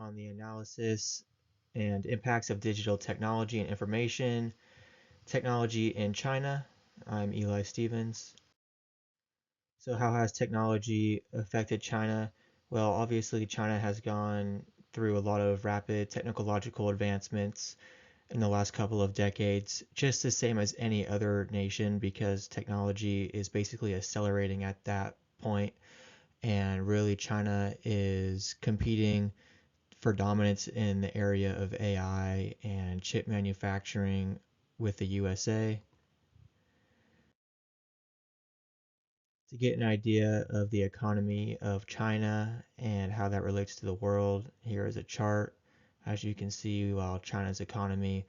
on the analysis and impacts of digital technology and information technology in China. I'm Eli Stevens. So, how has technology affected China? Well, obviously, China has gone through a lot of rapid technological advancements in the last couple of decades, just the same as any other nation, because technology is basically accelerating at that point. And really, China is competing for dominance in the area of AI and chip manufacturing with the USA. To get an idea of the economy of China and how that relates to the world, here is a chart. As you can see, while China's economy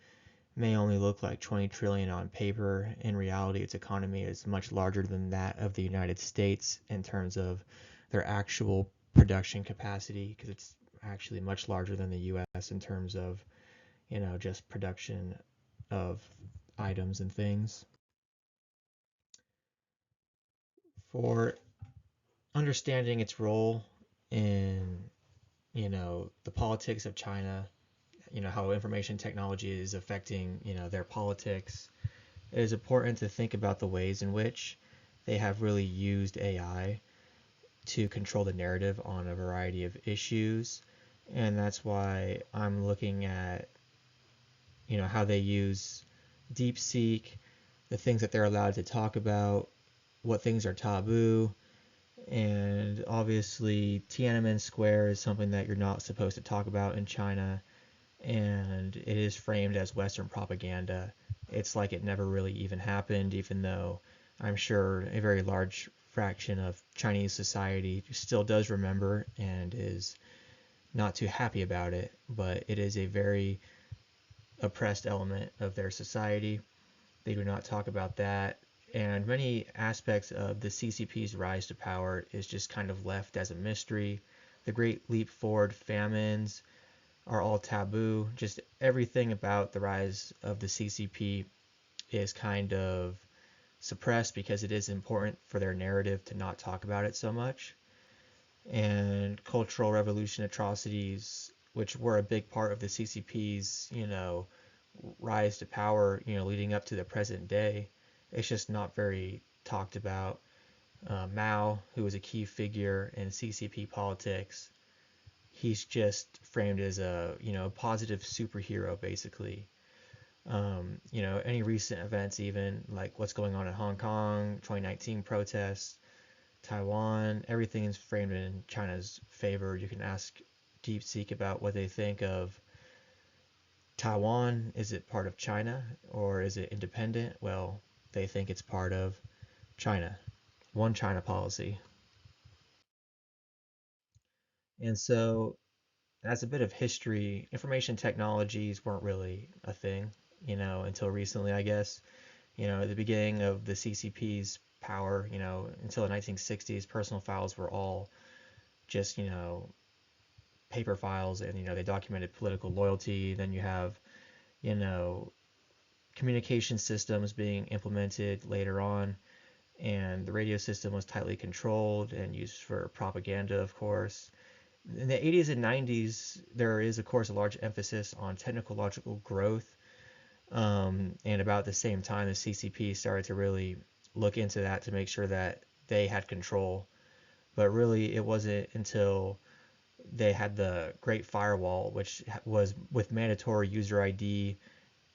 may only look like 20 trillion on paper, in reality its economy is much larger than that of the United States in terms of their actual production capacity, because it's actually much larger than the US in terms of, just production of items and things. For understanding its role in, the politics of China, how information technology is affecting, their politics, it is important to think about the ways in which they have really used AI to control the narrative on a variety of issues. And that's why I'm looking at, how they use DeepSeek, the things that they're allowed to talk about, what things are taboo, and obviously Tiananmen Square is something that you're not supposed to talk about in China, and it is framed as Western propaganda. It's like it never really even happened, even though I'm sure a very large fraction of Chinese society still does remember and is not too happy about it, but it is a very oppressed element of their society. They do not talk about that. And many aspects of the CCP's rise to power is just kind of left as a mystery. The Great Leap Forward famines are all taboo. Just everything about the rise of the CCP is kind of suppressed because it is important for their narrative to not talk about it so much. And cultural revolution atrocities, which were a big part of the CCP's, rise to power, leading up to the present day, it's just not very talked about. Mao, who was a key figure in CCP politics, he's just framed as a positive superhero basically. Any recent events, even like what's going on in Hong Kong, 2019 protests, Taiwan, everything is framed in China's favor. You can ask DeepSeek about what they think of Taiwan. Is it part of China or is it independent? Well, they think it's part of China. One China policy. And so, as a bit of history, information technologies weren't really a thing, until recently, I guess. At the beginning of the CCP's power, until the 1960s, personal files were all just, paper files, and, they documented political loyalty. Then you have, you know, communication systems being implemented later on, and the radio system was tightly controlled and used for propaganda, of course. In the 80s and 90s, there is, of course, a large emphasis on technological growth. And about the same time, the CCP started to really look into that to make sure that they had control. But really, it wasn't until they had the Great Firewall, which was with mandatory user ID,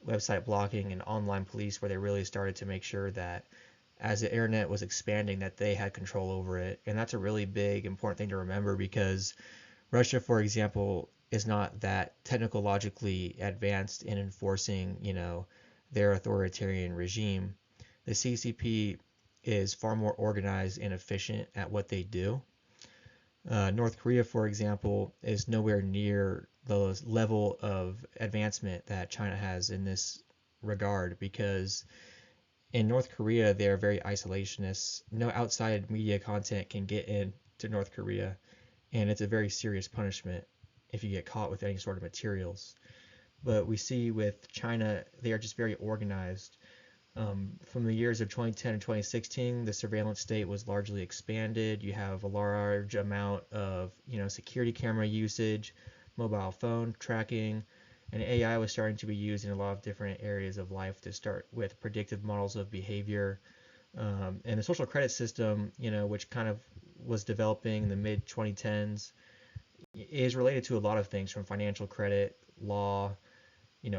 website blocking, and online police, where they really started to make sure that as the internet was expanding, that they had control over it. And that's a really big, important thing to remember because Russia, for example, is not that technologically advanced in enforcing, their authoritarian regime. The CCP is far more organized and efficient at what they do. North Korea, for example, is nowhere near the level of advancement that China has in this regard because in North Korea, they are very isolationist. No outside media content can get into North Korea, and it's a very serious punishment if you get caught with any sort of materials. But we see with China, they are just very organized. From the years of 2010 and 2016, the surveillance state was largely expanded. You have a large amount of, security camera usage. mobile phone tracking, and AI was starting to be used in a lot of different areas of life to start with predictive models of behavior. And the social credit system, which kind of was developing in the mid 2010s, is related to a lot of things from financial credit, law,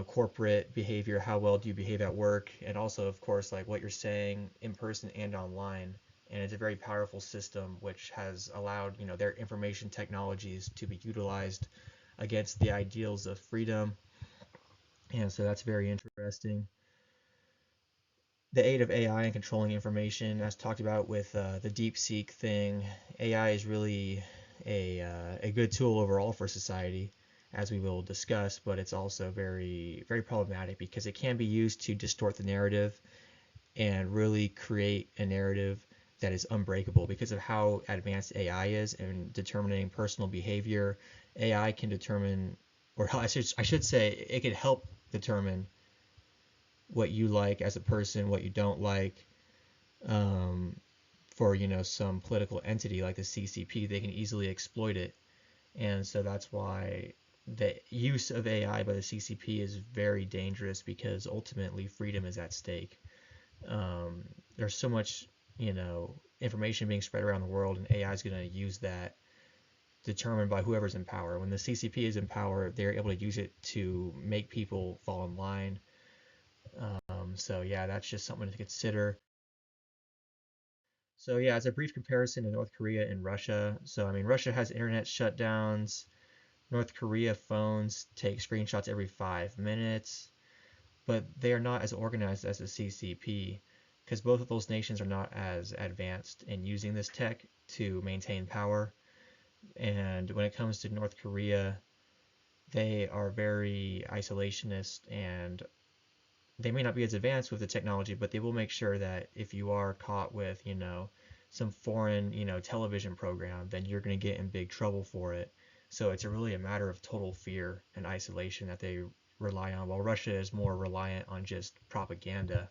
corporate behavior, how well do you behave at work, and also, of course, like what you're saying in person and online. And it's a very powerful system which has allowed, their information technologies to be utilized against the ideals of freedom. And so that's very interesting. The aid of AI in controlling information, as talked about with the DeepSeek thing, AI is really a good tool overall for society, as we will discuss, but it's also very, very problematic because it can be used to distort the narrative and really create a narrative that is unbreakable because of how advanced AI is in determining personal behavior. AI can determine, or I should say, it can help determine what you like as a person, what you don't like. Um, for some political entity like the CCP, they can easily exploit it, and so that's why the use of AI by the CCP is very dangerous because ultimately freedom is at stake. There's so much information being spread around the world, and AI is going to use that determined by whoever's in power. When the CCP is in power, they're able to use it to make people fall in line. So yeah, that's just something to consider. So yeah, as a brief comparison to North Korea and Russia. So I mean, Russia has internet shutdowns. North Korea phones take screenshots every 5 minutes, but they are not as organized as the CCP because both of those nations are not as advanced in using this tech to maintain power. And when it comes to North Korea, they are very isolationist, and they may not be as advanced with the technology, but they will make sure that if you are caught with, some foreign, television program, then you're going to get in big trouble for it. So it's really a matter of total fear and isolation that they rely on, while Russia is more reliant on just propaganda.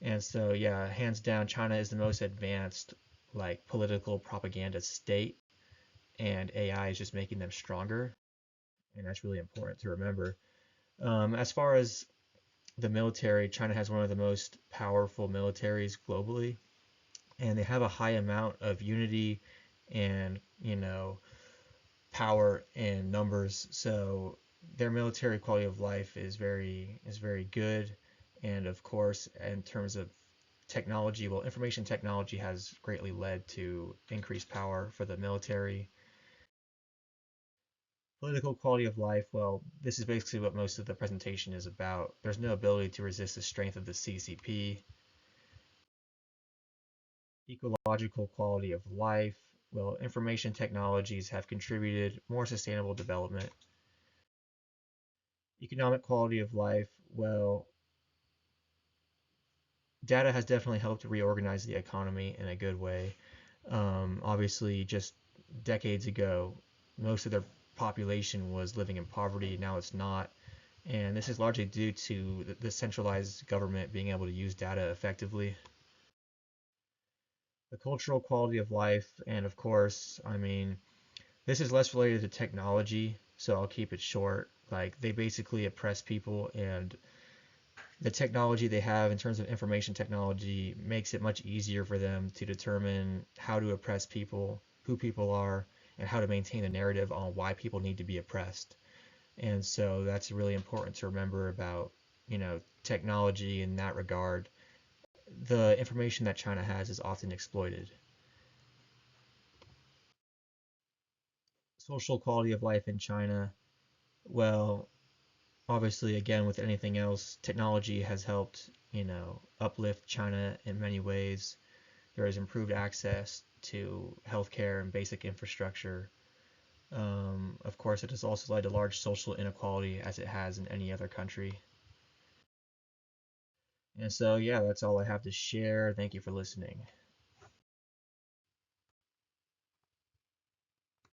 And so, yeah, hands down, China is the most advanced, like, political propaganda state, and AI is just making them stronger. And that's really important to remember. As far as the military, China has one of the most powerful militaries globally, and they have a high amount of unity and, power in numbers. So their military quality of life is very good. And of course, in terms of technology, well, information technology has greatly led to increased power for the military. Political quality of life, well, this is basically what most of the presentation is about. There's no ability to resist the strength of the CCP. Ecological quality of life, well, information technologies have contributed more sustainable development. Economic quality of life, well, data has definitely helped to reorganize the economy in a good way. Obviously, just decades ago, most of their population was living in poverty. Now it's not. And this is largely due to the centralized government being able to use data effectively. The cultural quality of life, and of course, I mean, this is less related to technology, so I'll keep it short. Like, they basically oppress people, and the technology they have in terms of information technology makes it much easier for them to determine how to oppress people, who people are, and how to maintain a narrative on why people need to be oppressed. And so that's really important to remember about, technology in that regard. The information that China has is often exploited. Social quality of life in China, well, obviously, again, with anything else, technology has helped, uplift China in many ways. There is improved access to healthcare and basic infrastructure. Of course, it has also led to large social inequality as it has in any other country. And so, yeah, that's all I have to share. Thank you for listening.